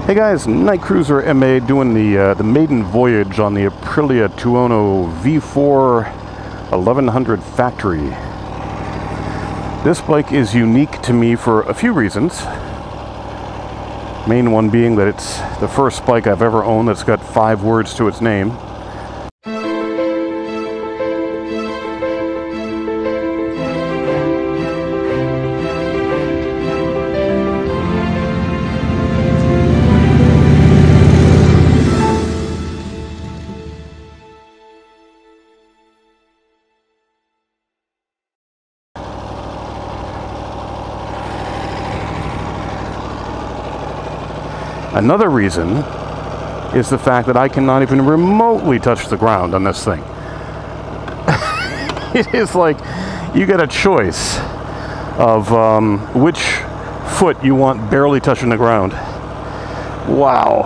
Hey guys, Night Cruiser MA doing the maiden voyage on the Aprilia Tuono V4 1100 Factory. This bike is unique to me for a few reasons. Main one being that it's the first bike I've ever owned that's got 5 words to its name. Another reason is the fact that I cannot even remotely touch the ground on this thing. It is like you get a choice of which foot you want barely touching the ground. Wow.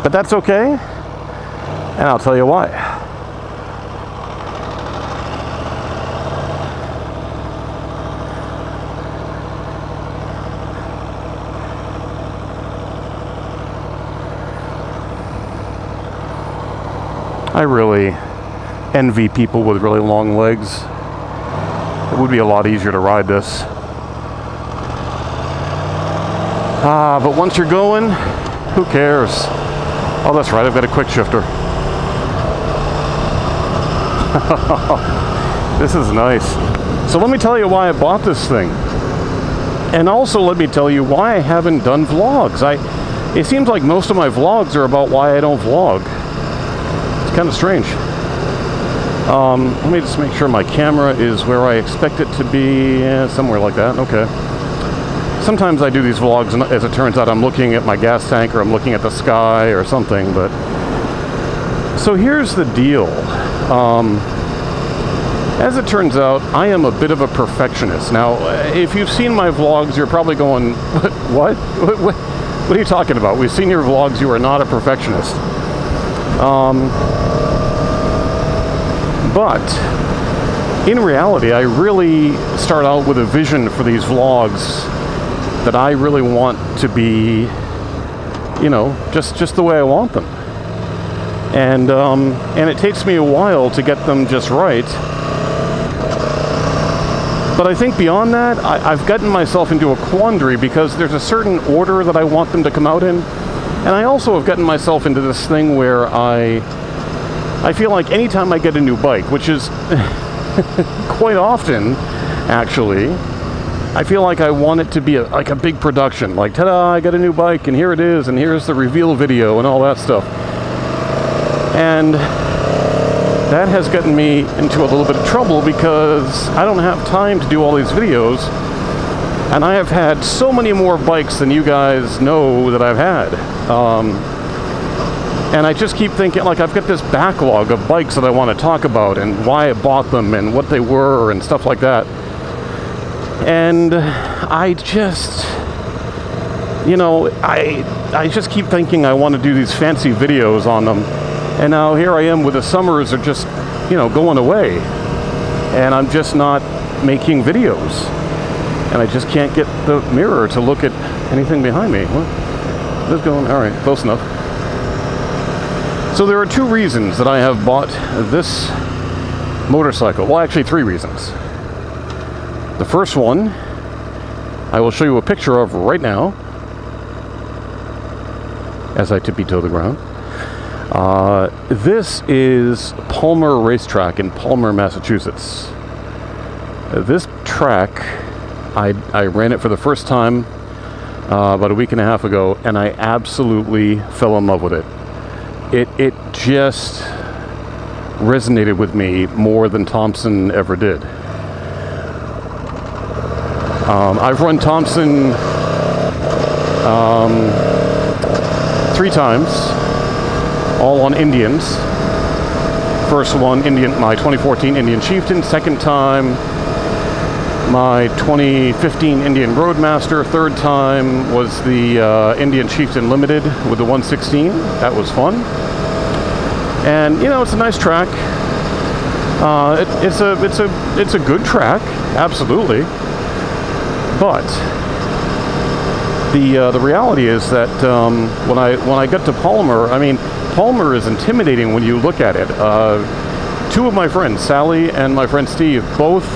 But that's okay, and I'll tell you why. I really envy people with really long legs. It would be a lot easier to ride this. But once you're going, who cares? Oh, that's right, I've got a quick shifter. This is nice. So let me tell you why I bought this thing. And also let me tell you why I haven't done vlogs. It seems like most of my vlogs are about why I don't vlog. Kind of strange. Let me just make sure my camera is where I expect it to be. Yeah, somewhere like that. Okay. Sometimes I do these vlogs and as it turns out I'm looking at my gas tank or I'm looking at the sky or something, but so here's the deal. As it turns out, I am a bit of a perfectionist. Now, if you've seen my vlogs, you're probably going, what? What are you talking about? We've seen your vlogs, you are not a perfectionist. But in reality, I really start out with a vision for these vlogs that I really want to be, you know, just the way I want them. And it takes me a while to get them just right. But I think beyond that, I've gotten myself into a quandary because there's a certain order that I want them to come out in. And I also have gotten myself into this thing where I feel like anytime I get a new bike, which is quite often, actually, I feel like I want it to be like a big production. Like, ta-da, I got a new bike, and here it is, and here's the reveal video, and all that stuff. And that has gotten me into a little bit of trouble because I don't have time to do all these videos. And I have had so many more bikes than you guys know that I've had. And I just keep thinking, like, I've got this backlog of bikes that I want to talk about and why I bought them and what they were and stuff like that. And I just, you know, I just keep thinking I want to do these fancy videos on them. And now here I am with the summers are just, you know, going away. And I'm just not making videos. And I just can't get the mirror to look at anything behind me. What? This going? All right, close enough. So there are 2 reasons that I have bought this motorcycle. Well, actually 3 reasons. The first one, I will show you a picture of right now, as I tippy-toe the ground. This is Palmer Racetrack in Palmer, Massachusetts. This track, I ran it for the first time about a week and a half ago, and I absolutely fell in love with it. It just resonated with me more than Thompson ever did. I've run Thompson 3 times, all on Indians. First one, my 2014 Indian Chieftain. Second time, my 2015 Indian Roadmaster. Third time was the Indian Chieftain Limited with the 116. That was fun. And you know, it's a nice track. It's a good track, absolutely. But the reality is that when I get to Palmer, I mean, Palmer is intimidating when you look at it. Two of my friends, Sally and my friend Steve, both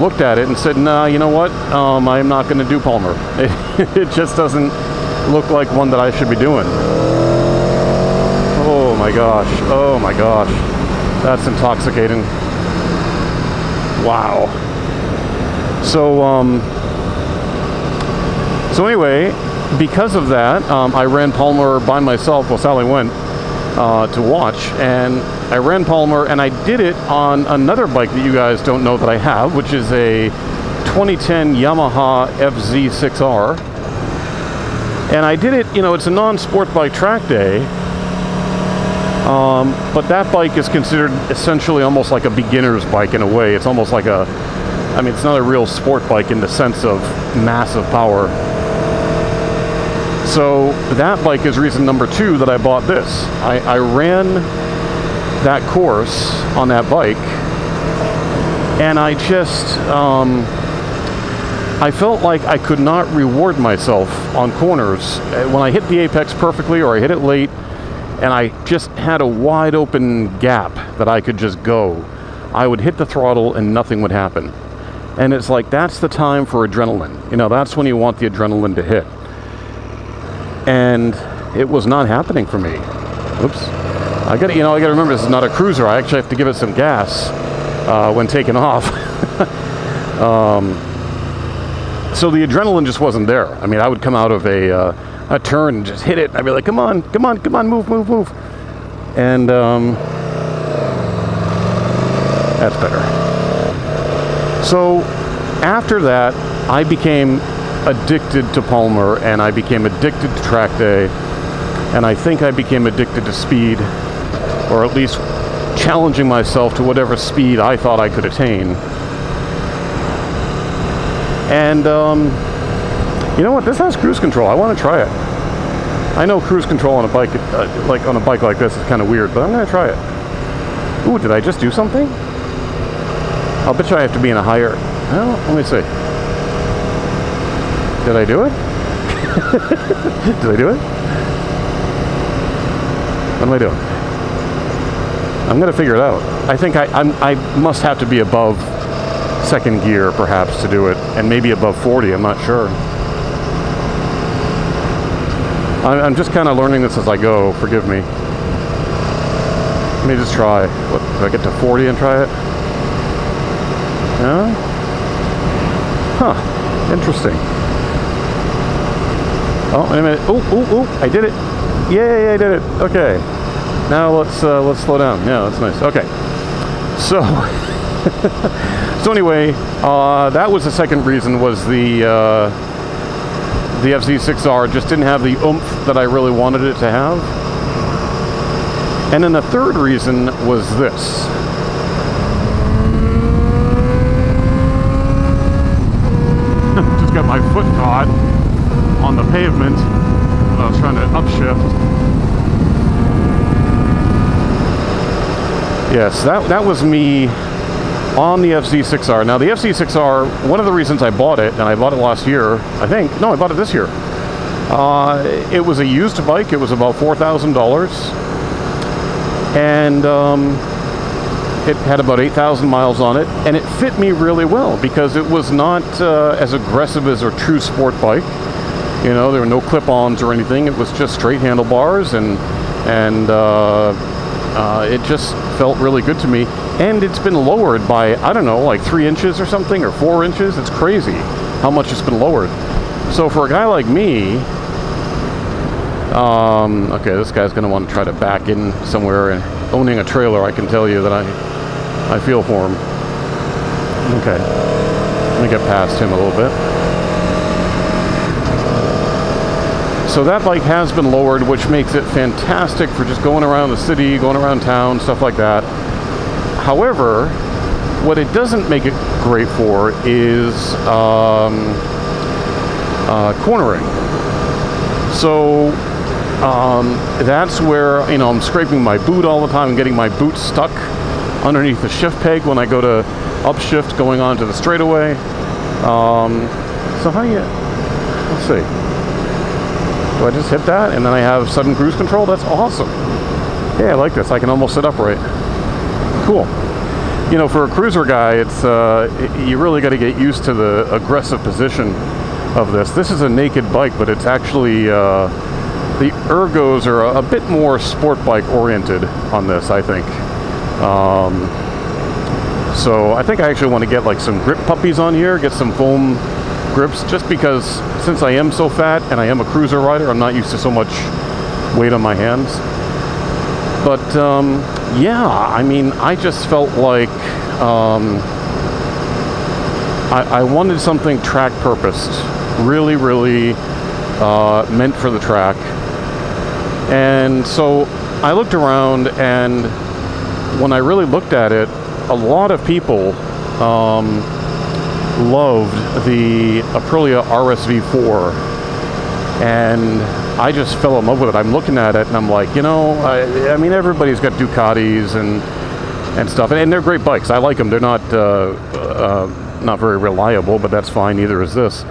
looked at it and said, "Nah, you know what? I'm not going to do Palmer. It just doesn't look like one that I should be doing." Oh my gosh! Oh my gosh! That's intoxicating. Wow. So anyway, because of that, I ran Palmer by myself while Sally went to watch, and I ran Palmer, and I did it on another bike that you guys don't know that I have, which is a 2010 Yamaha FZ6R. And I did it, you know, it's a non-sport bike track day, but that bike is considered essentially almost like a beginner's bike in a way. It's almost like a, I mean, it's not a real sport bike in the sense of massive power. So that bike is reason number two that I bought this. I ran that course on that bike, and I just, I felt like I could not reward myself on corners. When I hit the apex perfectly, or I hit it late, and I just had a wide open gap that I could just go, I would hit the throttle and nothing would happen. And it's like, that's the time for adrenaline. You know, that's when you want the adrenaline to hit. And it was not happening for me. Oops. I gotta remember, this is not a cruiser. I actually have to give it some gas when taking off. So the adrenaline just wasn't there. I mean, I would come out of a turn and just hit it. I'd be like, come on, come on, come on, move, move, move. And that's better. So after that, I became addicted to Palmer, and I became addicted to track day, and I think I became addicted to speed, or at least challenging myself to whatever speed I thought I could attain. And you know what? This has cruise control. I want to try it. I know cruise control on a bike, like on a bike like this, is kind of weird, but I'm going to try it. Ooh, did I just do something? I'll bet you I have to be in a higher. Well, let me see. Did I do it? Did I do it? What am I doing? I'm going to figure it out. I think I must have to be above second gear, perhaps, to do it, and maybe above 40. I'm not sure. I'm just kind of learning this as I go. Forgive me. Let me just try. What, do I get to 40 and try it? No? Huh. Interesting. Oh, wait a minute. Ooh, ooh, ooh. I did it. Yay, I did it. Okay. Now let's slow down. Yeah, that's nice. Okay. So, so anyway, that was the second reason, was the FZ6R just didn't have the oomph that I really wanted it to have. And then the third reason was this. Just got my foot caught on the pavement when I was trying to upshift. Yes, that was me on the FZ6R. Now the FZ6R, one of the reasons I bought it, and I bought it last year, I think, no, I bought it this year. It was a used bike. It was about $4,000. And it had about 8,000 miles on it, and it fit me really well because it was not as aggressive as a true sport bike. You know, there were no clip-ons or anything. It was just straight handlebars, and it just felt really good to me. And it's been lowered by, I don't know, like 3 inches or something, or 4 inches. It's crazy how much it's been lowered. So for a guy like me, okay, this guy's going to want to try to back in somewhere, and owning a trailer, I can tell you that I feel for him. Okay, let me get past him a little bit. So that bike has been lowered, which makes it fantastic for just going around the city, going around town, stuff like that. However, what it doesn't make it great for is cornering. So that's where, you know, I'm scraping my boot all the time and getting my boot stuck underneath the shift peg when I go to upshift going onto the straightaway. So how do you Let's see. Do I just hit that and then I have sudden cruise control? That's awesome. Yeah, I like this. I can almost sit upright. Cool. You know, for a cruiser guy, it's you really got to get used to the aggressive position of this. This is a naked bike, but it's actually the ergos are a bit more sport bike oriented on this, I think. So I think I actually want to get like some grip puppies on here, get some foam grips, just because since I am so fat and I am a cruiser rider, I'm not used to so much weight on my hands. But yeah, I mean, I just felt like I wanted something track purposed, really, really meant for the track. And so I looked around, and when I really looked at it, a lot of people loved the Aprilia RSV4, and I just fell in love with it. I'm looking at it and I'm like, you know, I mean, everybody's got Ducatis and stuff, and they're great bikes. I like them. They're not very reliable, but that's fine. Neither is this.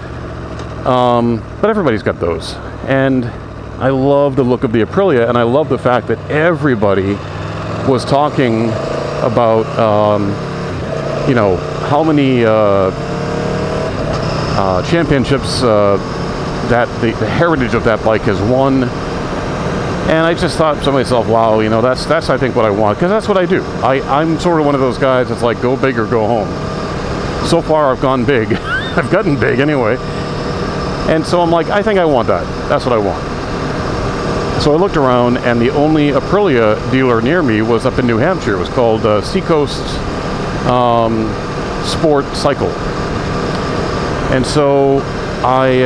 But everybody's got those, and I love the look of the Aprilia, and I love the fact that everybody was talking about, you know, how many championships that the heritage of that bike has won. And I just thought to myself, wow, you know, that's I think what I want, because that's what I do. I'm sort of one of those guys that's like, go big or go home. So far I've gone big. I've gotten big anyway. And so I'm like, I think I want that. That's what I want. So I looked around, and the only Aprilia dealer near me was up in New Hampshire. It was called Seacoast Sport Cycle. And so I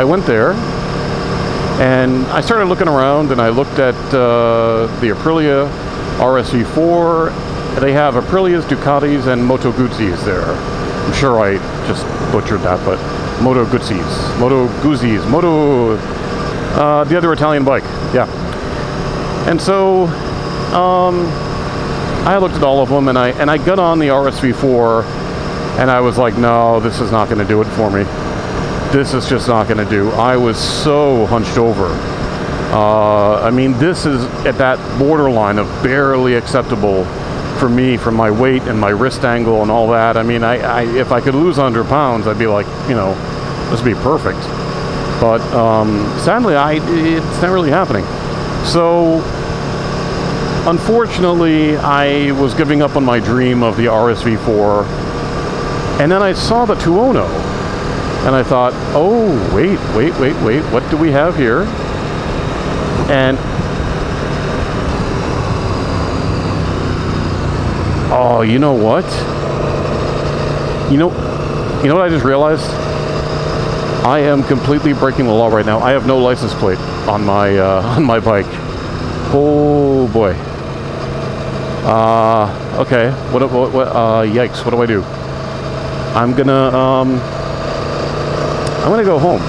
went there, and I started looking around, and I looked at the Aprilia RSV4. They have Aprilias, Ducatis, and Moto Guzzi's there. I'm sure I just butchered that, but Moto Guzzi's, the other Italian bike, yeah. And so I looked at all of them, and I got on the RSV4, and I was like, no, this is not going to do it for me. This is just not going to do. I was so hunched over. I mean, this is at that borderline of barely acceptable for me, for my weight and my wrist angle and all that. I mean, if I could lose 100 pounds, I'd be like, you know, this would be perfect. But sadly, it's not really happening. So unfortunately, I was giving up on my dream of the RSV4, and then I saw the Tuono, and I thought, oh, wait, what do we have here? And oh, you know what? You know what I just realized? I am completely breaking the law right now. I have no license plate on my bike. Oh boy. Okay. What? Yikes! What do I do? I'm gonna go home.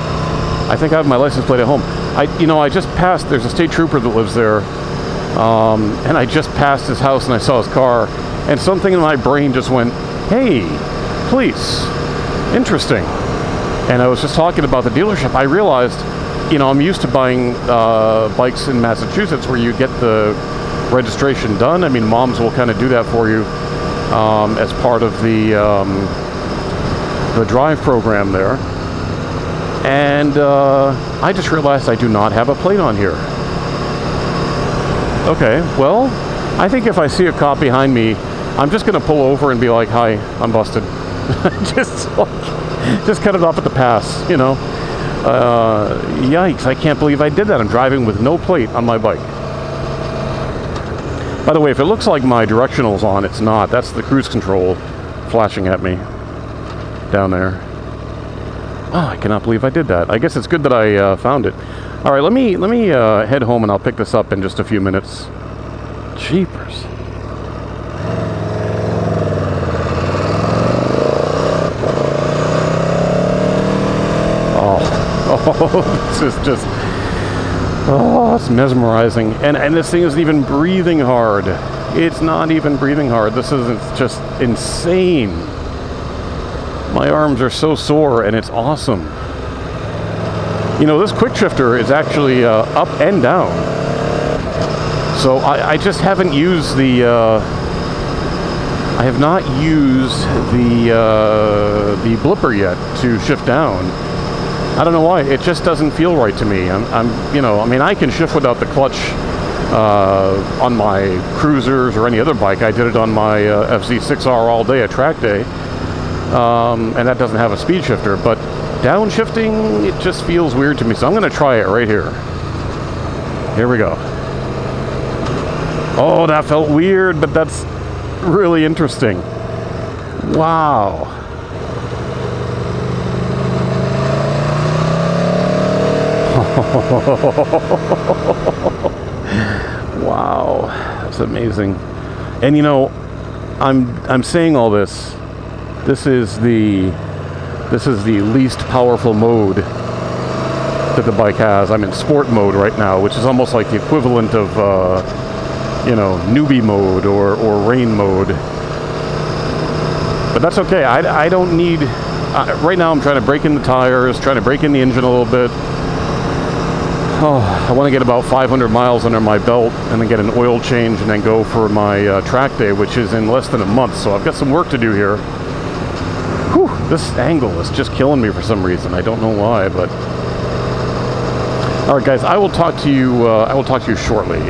I think I have my license plate at home. I just passed. There's a state trooper that lives there, and I just passed his house and I saw his car, and something in my brain just went, "Hey, police, interesting." And I was just talking about the dealership. I realized, I'm used to buying bikes in Massachusetts where you get the registration done. I mean, moms will kind of do that for you as part of the drive program there. And I just realized I do not have a plate on here. Okay, well, I think if I see a cop behind me, I'm just going to pull over and be like, "Hi, I'm busted." Just cut it off at the pass, Yikes, I can't believe I did that. I'm driving with no plate on my bike. By the way, if it looks like my directional's on, it's not. That's the cruise control flashing at me down there. Oh, I cannot believe I did that. I guess it's good that I found it. All right, let me head home, and I'll pick this up in just a few minutes. Jeepers. Oh, this is just, it's mesmerizing. And this thing isn't even breathing hard. It's not even breathing hard. This is just insane. My arms are so sore, and it's awesome. You know, this quick shifter is actually up and down. So I just haven't used the... I have not used the blipper yet to shift down. I don't know why. It just doesn't feel right to me. You know, I mean, I can shift without the clutch on my cruisers or any other bike. I did it on my FZ6R all day, a track day, and that doesn't have a speed shifter. But downshifting, it just feels weird to me. So I'm going to try it right here. Here we go. Oh, that felt weird, but that's really interesting. Wow. Wow, that's amazing. And you know, I'm saying all this. This is the least powerful mode that the bike has. I'm in sport mode right now, which is almost like the equivalent of you know, newbie mode or rain mode. But that's okay. I don't need. Right now, I'm trying to break in the tires, trying to break in the engine a little bit. Oh, I want to get about 500 miles under my belt and then get an oil change and then go for my track day, which is in less than a month. So I've got some work to do here. Whew, this angle is just killing me for some reason. I don't know why, but... All right, guys, I will talk to you shortly.